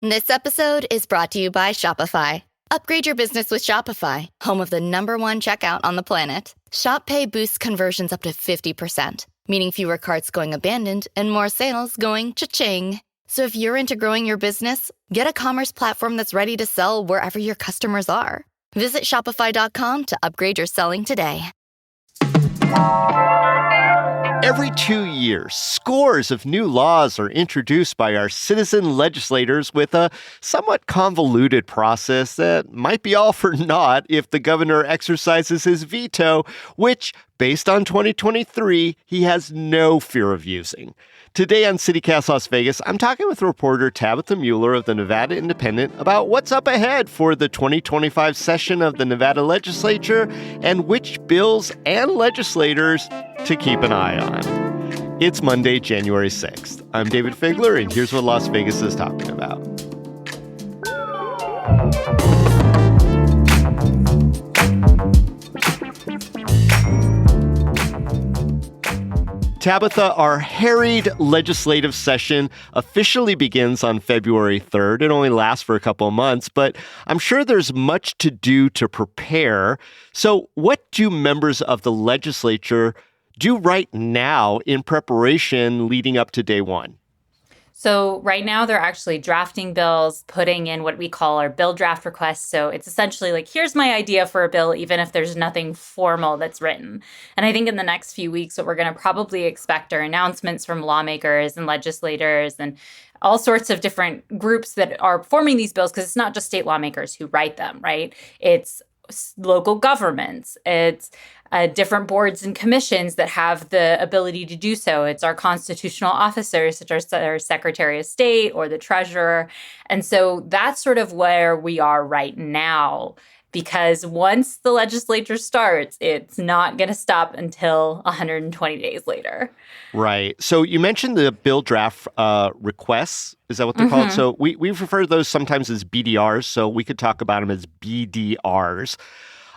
This episode is brought to you by Shopify. Upgrade your business with Shopify, home of the #1 checkout on the planet. Shop Pay boosts conversions up to 50%, meaning fewer carts going abandoned and more sales going cha-ching. So if you're into growing your business, get a commerce platform that's ready to sell wherever your customers are. Visit shopify.com to upgrade your selling today. Every 2 years, scores of new laws are introduced by our citizen legislators with a somewhat convoluted process that might be all for naught if the governor exercises his veto, which, based on 2023, he has no fear of using. Today on CityCast Las Vegas, I'm talking with reporter Tabitha Mueller of the Nevada Independent about what's up ahead for the 2025 session of the Nevada Legislature and which bills and legislators to keep an eye on. It's Monday, January 6th. I'm Dayvid Figler, and here's what Las Vegas is talking about. Tabitha, our harried legislative session officially begins on February 3rd. It only lasts for a couple of months, but I'm sure there's much to do to prepare. So what do members of the legislature do right now in preparation leading up to day one? So right now they're actually drafting bills, putting in what we call our bill draft requests. So it's essentially like, here's my idea for a bill, even if there's nothing formal that's written. And I think in the next few weeks, what we're going to probably expect are announcements from lawmakers and legislators and all sorts of different groups that are forming these bills, because it's not just state lawmakers who write them, right? It's local governments. It's different boards and commissions that have the ability to do so. It's our constitutional officers, such as our Secretary of State or the Treasurer. And so that's sort of where we are right now, because once the legislature starts, it's not going to stop until 120 days later. Right. So you mentioned the bill draft requests. Is that what they're called? So we refer to those sometimes as BDRs, so we could talk about them as BDRs.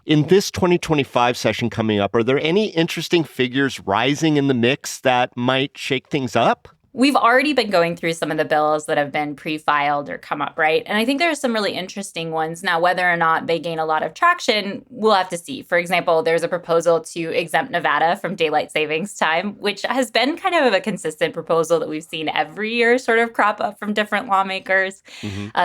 In this 2025 session coming up, are there any interesting figures rising in the mix that might shake things up? We've already been going through some of the bills that have been pre-filed or come up, right? And I think there are some really interesting ones. Now, whether or not they gain a lot of traction, we'll have to see. For example, there's a proposal to exempt Nevada from daylight savings time, which has been kind of a consistent proposal that we've seen every year sort of crop up from different lawmakers.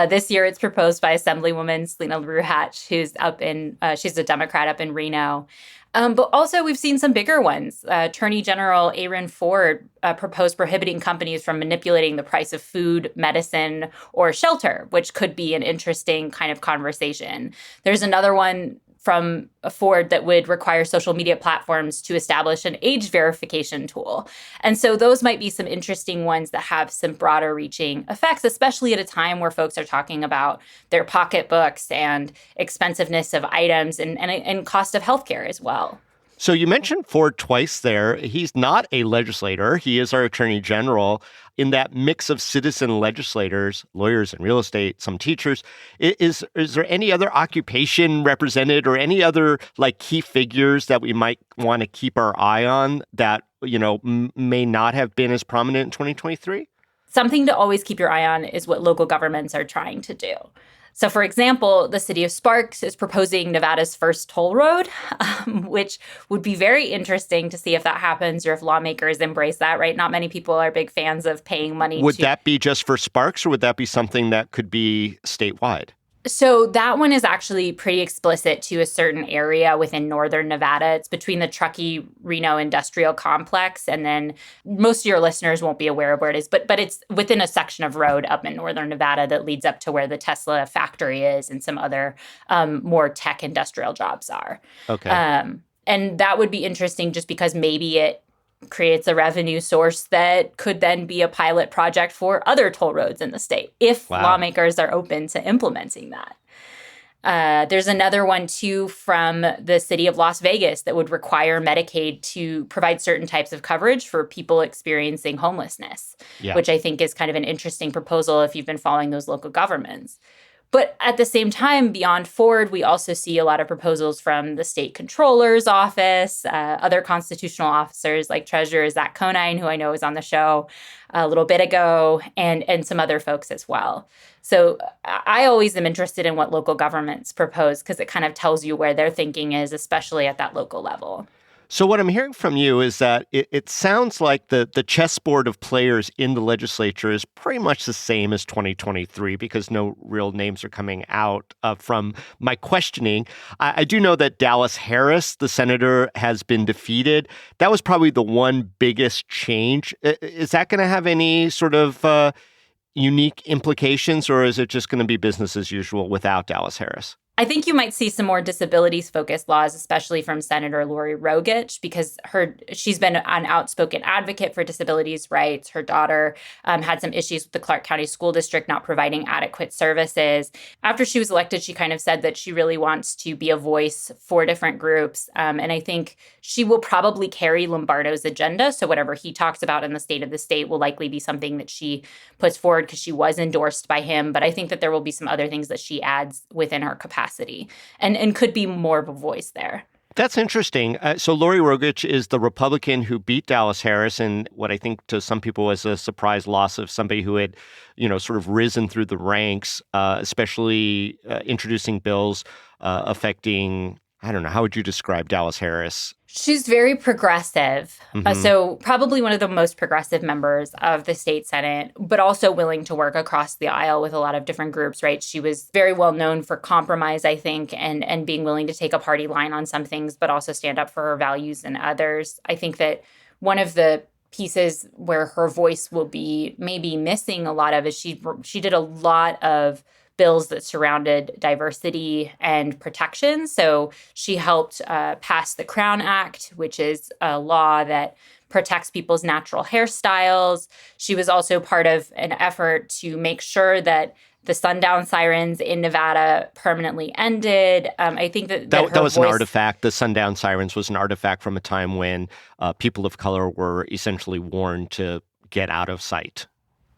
This year, it's proposed by Assemblywoman Selena LaRue-Hatch, she's a Democrat up in Reno. But also, we've seen some bigger ones. Attorney General Aaron Ford proposed prohibiting companies from manipulating the price of food, medicine, or shelter, which could be an interesting kind of conversation. There's another one from Ford that would require social media platforms to establish an age verification tool. And so those might be some interesting ones that have some broader reaching effects, especially at a time where folks are talking about their pocketbooks and expensiveness of items and cost of healthcare as well. So you mentioned Ford twice there. He's not a legislator. He is our attorney general. In that mix of citizen legislators, lawyers in real estate, some teachers, is there any other occupation represented or any other key figures that we might want to keep our eye on that, may not have been as prominent in 2023? Something to always keep your eye on is what local governments are trying to do. So, for example, the city of Sparks is proposing Nevada's first toll road, which would be very interesting to see if that happens or if lawmakers embrace that, right? Not many people are big fans of paying money. Would that be just for Sparks, or would that be something that could be statewide? So that one is actually pretty explicit to a certain area within northern Nevada. It's between the Truckee-Reno Industrial Complex, and then most of your listeners won't be aware of where it is, but it's within a section of road up in northern Nevada that leads up to where the Tesla factory is and some other more tech industrial jobs are. Okay. And that would be interesting just because maybe it creates a revenue source that could then be a pilot project for other toll roads in the state if lawmakers are open to implementing that. There's another one, too, from the city of Las Vegas that would require Medicaid to provide certain types of coverage for people experiencing homelessness, which I think is kind of an interesting proposal if you've been following those local governments. But at the same time, beyond Ford, we also see a lot of proposals from the state controller's office, other constitutional officers like Treasurer Zach Conine, who I know was on the show a little bit ago, and some other folks as well. So I always am interested in what local governments propose because it kind of tells you where their thinking is, especially at that local level. So what I'm hearing from you is that it sounds like the chessboard of players in the legislature is pretty much the same as 2023 because no real names are coming out from my questioning. I do know that Dallas Harris, the senator, has been defeated. That was probably the one biggest change. Is that going to have any sort of unique implications, or is it just going to be business as usual without Dallas Harris? I think you might see some more disabilities-focused laws, especially from Senator Lori Rogich, because she's been an outspoken advocate for disabilities rights. Her daughter had some issues with the Clark County School District not providing adequate services. After she was elected, she kind of said that she really wants to be a voice for different groups. And I think she will probably carry Lombardo's agenda. So whatever he talks about in the State of the State will likely be something that she puts forward because she was endorsed by him. But I think that there will be some other things that she adds within her capacity and could be more of a voice there. That's interesting. So Lori Rogich is the Republican who beat Dallas Harris in what I think to some people was a surprise loss of somebody who had, sort of risen through the ranks, especially introducing bills affecting, I don't know, how would you describe Dallas Harris? She's very progressive. Mm-hmm. So probably one of the most progressive members of the state Senate, but also willing to work across the aisle with a lot of different groups, right? She was very well known for compromise, I think, and being willing to take a party line on some things, but also stand up for her values and others. I think that one of the pieces where her voice will be maybe missing a lot of is she did a lot of bills that surrounded diversity and protection. So she helped pass the Crown Act, which is a law that protects people's natural hairstyles. She was also part of an effort to make sure that the sundown sirens in Nevada permanently ended. I think that was an artifact. The sundown sirens was an artifact from a time when people of color were essentially warned to get out of sight.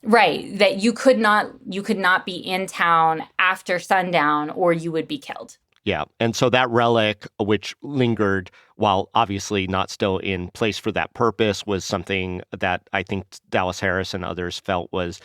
Right, that you could not be in town after sundown or you would be killed. Yeah, and so that relic, which lingered while obviously not still in place for that purpose, was something that I think Dallas Harris and others felt was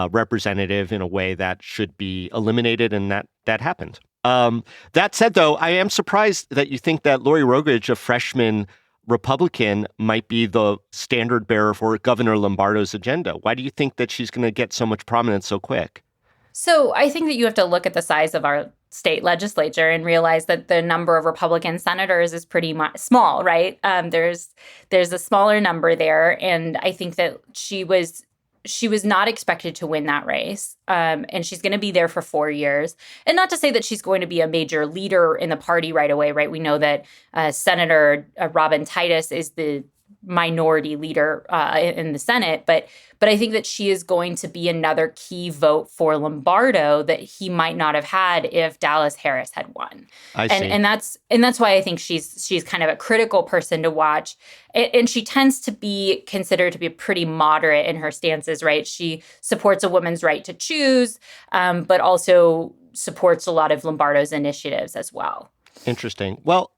representative in a way that should be eliminated, and that happened. That said, though, I am surprised that you think that Lori Rogich, a freshman Republican, might be the standard bearer for Governor Lombardo's agenda. Why do you think that she's going to get so much prominence so quick? So I think that you have to look at the size of our state legislature and realize that the number of Republican senators is pretty small, right? There's a smaller number there, and I think that she was not expected to win that race, and she's going to be there for 4 years. And not to say that she's going to be a major leader in the party right away, right? We know that Senator Robin Titus is the minority leader in the Senate, but I think that she is going to be another key vote for Lombardo that he might not have had if Dallas Harris had won. I see. And that's why I think she's kind of a critical person to watch. And she tends to be considered to be pretty moderate in her stances, right? She supports a woman's right to choose, but also supports a lot of Lombardo's initiatives as well. Interesting. Well,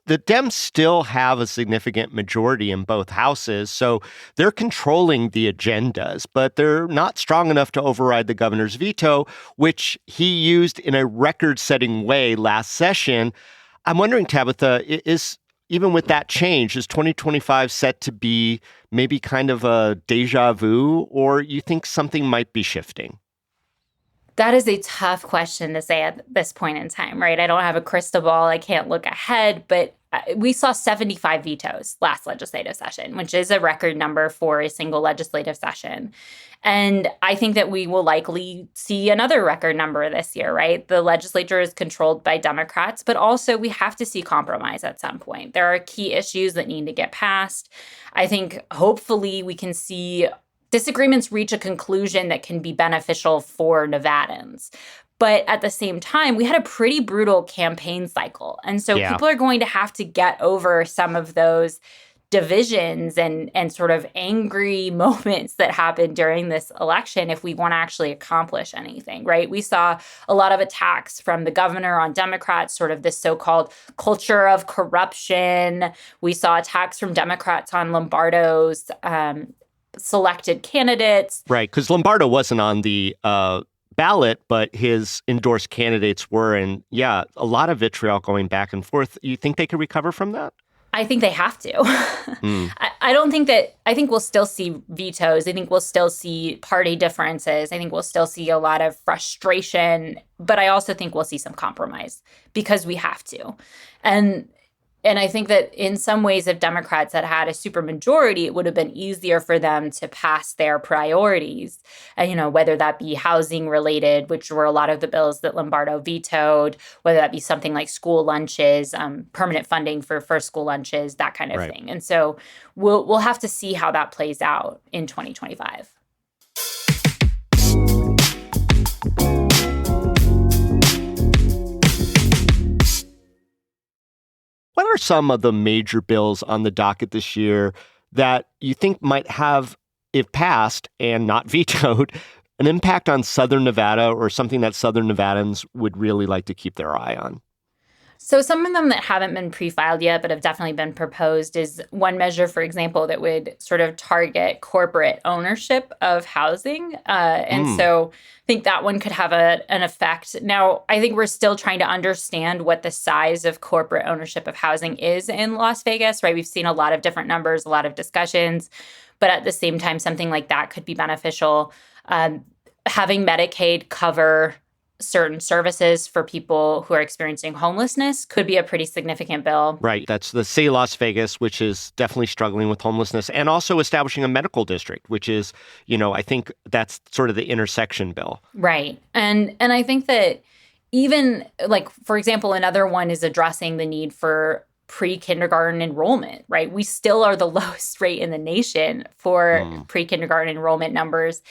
the Dems still have a significant majority in both houses, so they're controlling the agendas, but they're not strong enough to override the governor's veto, which he used in a record-setting way last session. I'm wondering, Tabitha, even with that change, is 2025 set to be maybe kind of a deja vu, or you think something might be shifting? That is a tough question to say at this point in time, right? I don't have a crystal ball. I can't look ahead, but we saw 75 vetoes last legislative session, which is a record number for a single legislative session. And I think that we will likely see another record number this year, right? The legislature is controlled by Democrats, but also we have to see compromise at some point. There are key issues that need to get passed. I think hopefully we can see disagreements reach a conclusion that can be beneficial for Nevadans. But at the same time, we had a pretty brutal campaign cycle. And so people are going to have to get over some of those divisions and sort of angry moments that happened during this election if we want to actually accomplish anything, right? We saw a lot of attacks from the governor on Democrats, sort of this so-called culture of corruption. We saw attacks from Democrats on Lombardo's selected candidates. Right, because Lombardo wasn't on the ballot, but his endorsed candidates were. And yeah, a lot of vitriol going back and forth. You think they could recover from that? I think they have to. I think we'll still see vetoes. I think we'll still see party differences. I think we'll still see a lot of frustration, but I also think we'll see some compromise because we have to. And I think that in some ways, if Democrats had had a supermajority, it would have been easier for them to pass their priorities, whether that be housing related, which were a lot of the bills that Lombardo vetoed, whether that be something like school lunches, permanent funding for first school lunches, that kind of thing. And so we'll have to see how that plays out in 2025. What are some of the major bills on the docket this year that you think might have, if passed and not vetoed, an impact on Southern Nevada or something that Southern Nevadans would really like to keep their eye on? So some of them that haven't been pre-filed yet but have definitely been proposed is one measure, for example, that would sort of target corporate ownership of housing. So I think that one could have an effect. Now, I think we're still trying to understand what the size of corporate ownership of housing is in Las Vegas, right? We've seen a lot of different numbers, a lot of discussions, but at the same time, something like that could be beneficial. Having Medicaid cover certain services for people who are experiencing homelessness could be a pretty significant bill. Right. That's the city of Las Vegas, which is definitely struggling with homelessness, and also establishing a medical district, which is, I think that's sort of the intersection bill. Right. And I think that even like, for example, another one is addressing the need for pre-kindergarten enrollment, right? We still are the lowest rate in the nation for pre-kindergarten enrollment numbers.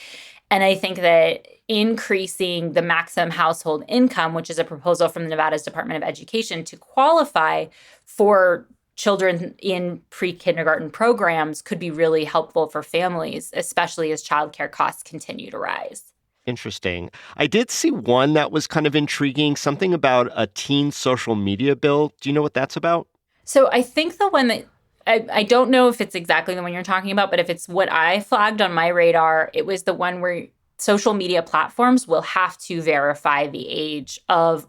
And I think that increasing the maximum household income, which is a proposal from the Nevada's Department of Education to qualify for children in pre-kindergarten programs, could be really helpful for families, especially as childcare costs continue to rise. Interesting. I did see one that was kind of intriguing, something about a teen social media bill. Do you know what that's about? So I think the one that I don't know if it's exactly the one you're talking about, but if it's what I flagged on my radar, it was the one where social media platforms will have to verify the age of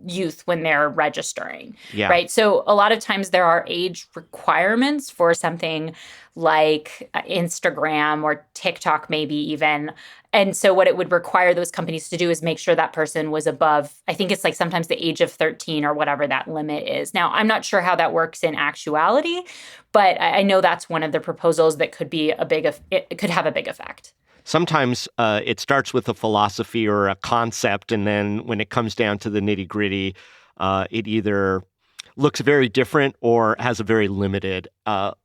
youth when they're registering, right? So a lot of times there are age requirements for something like Instagram or TikTok maybe even. And so what it would require those companies to do is make sure that person was above, I think it's like sometimes the age of 13 or whatever that limit is. Now, I'm not sure how that works in actuality, but I know that's one of the proposals that could be it could have a big effect. Sometimes it starts with a philosophy or a concept, and then when it comes down to the nitty-gritty, it either looks very different or has a very limited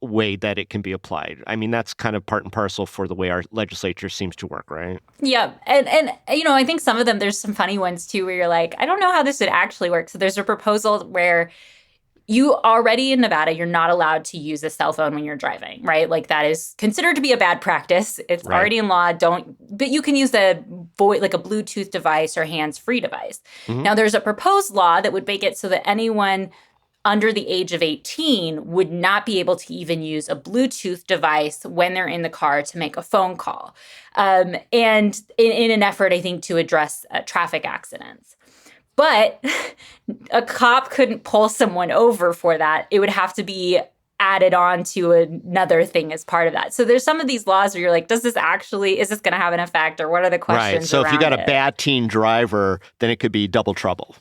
way that it can be applied. I mean, that's kind of part and parcel for the way our legislature seems to work, right? Yeah. And I think some of them, there's some funny ones, too, where you're like, I don't know how this would actually work. So there's a proposal where you already in Nevada, you're not allowed to use a cell phone when you're driving, right? Like that is considered to be a bad practice. It's already in law. But you can use like a Bluetooth device or hands-free device. Mm-hmm. Now, there's a proposed law that would make it so that anyone under the age of 18 would not be able to even use a Bluetooth device when they're in the car to make a phone call. And in an effort, I think, to address traffic accidents. But a cop couldn't pull someone over for that. It would have to be added on to another thing as part of that. So there's some of these laws where you're like, is this going to have an effect, or what are the questions Right. So if you got it? a bad teen driver, then it could be double trouble.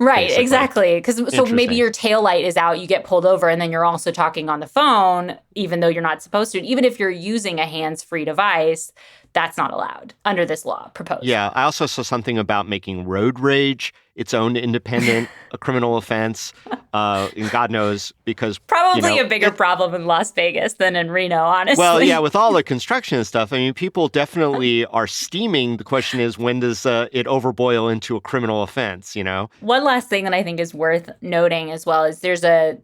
Right, basically. Exactly. Because so maybe your taillight is out, you get pulled over, and then you're also talking on the phone, even though you're not supposed to. Even if you're using a hands-free device, that's not allowed under this law proposed. Yeah, I also saw something about making road rage its own independent a criminal offense. And God knows, because probably a bigger problem in Las Vegas than in Reno, honestly. Well, yeah, with all the construction and stuff, I mean, people definitely are steaming. The question is, when does it overboil into a criminal offense, One last thing that I think is worth noting as well is there's a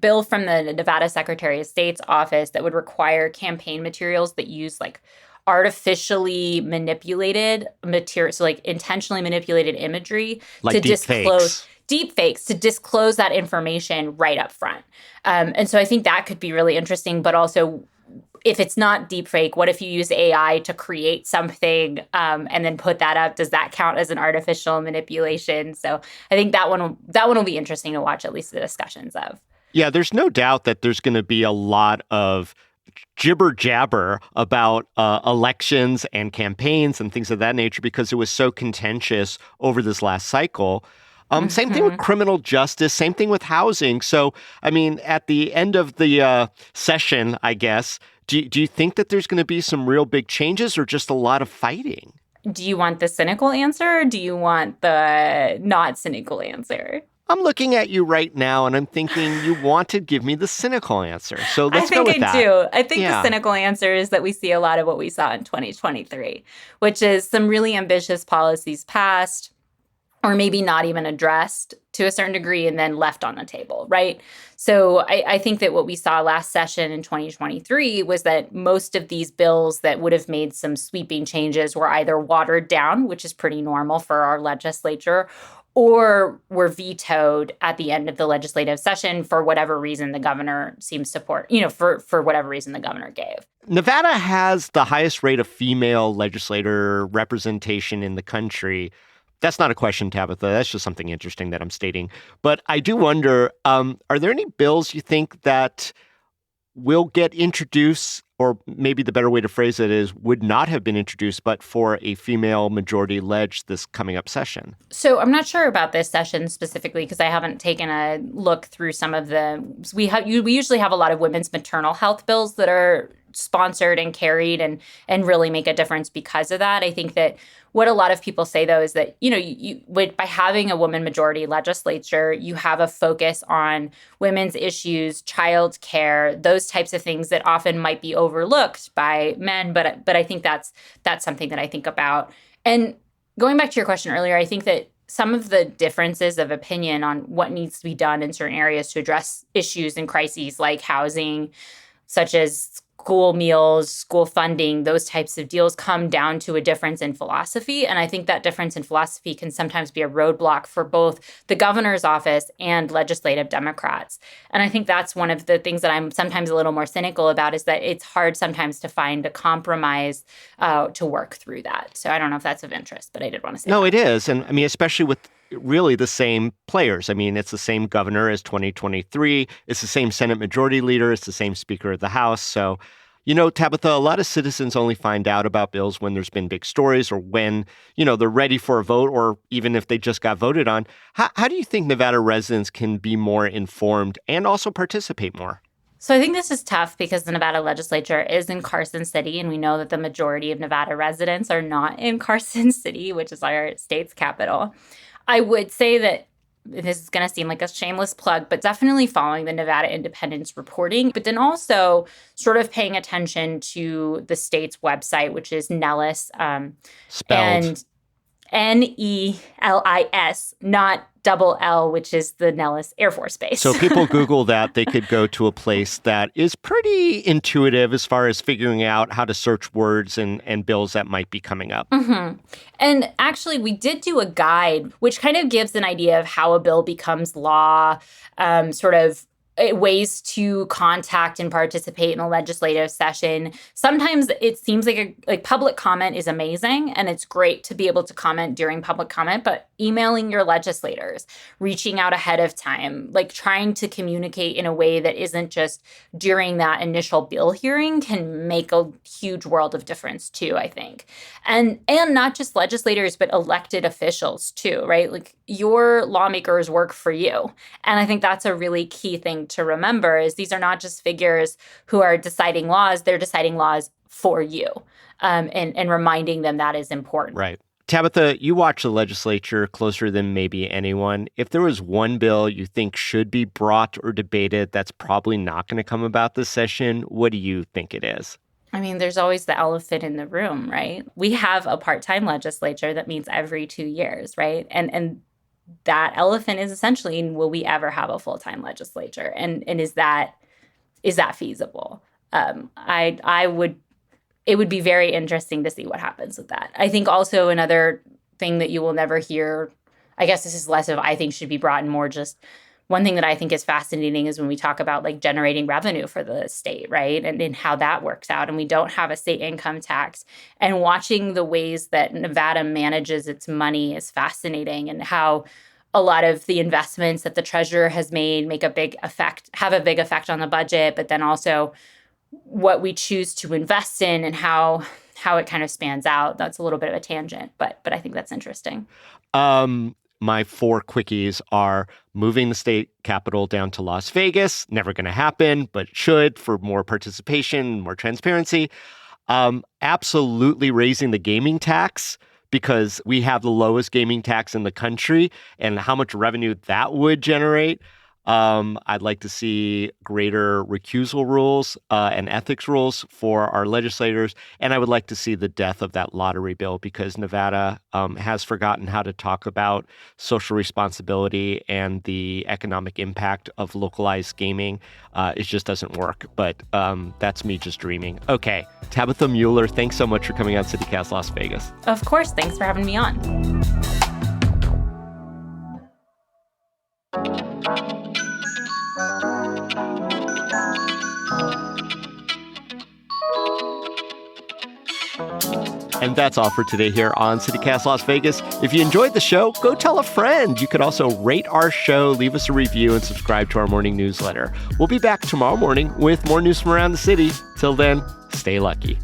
bill from the Nevada Secretary of State's office that would require campaign materials that use like artificially manipulated material, so like intentionally manipulated imagery Like to deep disclose fakes. deep fakes to disclose that information right up front. And so I think that could be really interesting, but also if it's not deep fake, what if you use AI to create something and then put that up? Does that count as an artificial manipulation? So I think that one will be interesting to watch, at least the discussions of. Yeah, there's no doubt that there's going to be a lot of jibber jabber about elections and campaigns and things of that nature because it was so contentious over this last cycle. Same thing with criminal justice, same thing with housing. So, I mean, at the end of the session, I guess, do you think that there's going to be some real big changes or just a lot of fighting? Do you want the cynical answer or do you want the not cynical answer? I'm looking at you right now and I'm thinking you want to give me the cynical answer. So let's go with that. I think I do. I think the cynical answer is that we see a lot of what we saw in 2023, which is some really ambitious policies passed or maybe not even addressed to a certain degree and then left on the table, right? So I think that what we saw last session in 2023 was that most of these bills that would have made some sweeping changes were either watered down, which is pretty normal for our legislature, or were vetoed at the end of the legislative session for whatever reason the governor seems to for whatever reason the governor gave. Nevada has the highest rate of female legislator representation in the country. That's not a question, Tabitha. That's just something interesting that I'm stating. But I do wonder, are there any bills you think that will get introduced, or maybe the better way to phrase it is would not have been introduced, but for a female majority ledge this coming up session? So I'm not sure about this session specifically because I haven't taken a look through some of the. We usually have a lot of women's maternal health bills that are sponsored and carried and really make a difference because of that. I think that what a lot of people say, though, is that, by having a woman majority legislature, you have a focus on women's issues, child care, those types of things that often might be overlooked by men. But I think that's something that I think about. And going back to your question earlier, I think that some of the differences of opinion on what needs to be done in certain areas to address issues and crises like housing, such as school meals, school funding, those types of deals come down to a difference in philosophy. And I think that difference in philosophy can sometimes be a roadblock for both the governor's office and legislative Democrats. And I think that's one of the things that I'm sometimes a little more cynical about is that it's hard sometimes to find a compromise to work through that. So I don't know if that's of interest, but I did want to say No, that. it is. And I mean, especially with really the same players. I mean, it's the same governor as 2023. It's the same Senate Majority Leader. It's the same Speaker of the House. So, Tabitha, a lot of citizens only find out about bills when there's been big stories or when, they're ready for a vote or even if they just got voted on. How do you think Nevada residents can be more informed and also participate more? So I think this is tough because the Nevada legislature is in Carson City, and we know that the majority of Nevada residents are not in Carson City, which is our state's capital. I would say that this is going to seem like a shameless plug, but definitely following the Nevada Independence reporting, but then also sort of paying attention to the state's website, which is Nellis. Spelled. And Nelis, not double L, which is the Nellis Air Force Base. So if people Google that, they could go to a place that is pretty intuitive as far as figuring out how to search words and bills that might be coming up. Mm-hmm. And actually, we did do a guide, which kind of gives an idea of how a bill becomes law, sort of ways to contact and participate in a legislative session. Sometimes it seems like public comment is amazing and it's great to be able to comment during public comment, but emailing your legislators, reaching out ahead of time, like trying to communicate in a way that isn't just during that initial bill hearing can make a huge world of difference too, I think. And not just legislators, but elected officials too, right? Like your lawmakers work for you. And I think that's a really key thing to remember is these are not just figures who are deciding laws, they're deciding laws for you and reminding them that is important. Right. Tabitha, you watch the legislature closer than maybe anyone. If there was one bill you think should be brought or debated that's probably not going to come about this session, what do you think it is? I mean, there's always the elephant in the room, right? We have a part-time legislature that meets every 2 years, right? And that elephant is essentially, will we ever have a full-time legislature? And is that feasible? It would be very interesting to see what happens with that. I think also another thing that you will never hear, I guess this is less of I think should be brought in, more just one thing that I think is fascinating is when we talk about like generating revenue for the state, right? And how that works out. And we don't have a state income tax. And watching the ways that Nevada manages its money is fascinating, and how a lot of the investments that the treasurer has made have a big effect on the budget, but then also what we choose to invest in and how it kind of spans out. That's a little bit of a tangent, but I think that's interesting. My 4 quickies are moving the state capital down to Las Vegas. Never going to happen, but should, for more participation, more transparency. Absolutely raising the gaming tax, because we have the lowest gaming tax in the country, and how much revenue that would generate. I'd like to see greater recusal rules and ethics rules for our legislators. And I would like to see the death of that lottery bill, because Nevada has forgotten how to talk about social responsibility and the economic impact of localized gaming. It just doesn't work. But that's me just dreaming. Okay, Tabitha Mueller, thanks so much for coming on CityCast Las Vegas. Of course. Thanks for having me on. And that's all for today here on CityCast Las Vegas. If you enjoyed the show, go tell a friend. You could also rate our show, leave us a review, and subscribe to our morning newsletter. We'll be back tomorrow morning with more news from around the city. Till then, stay lucky.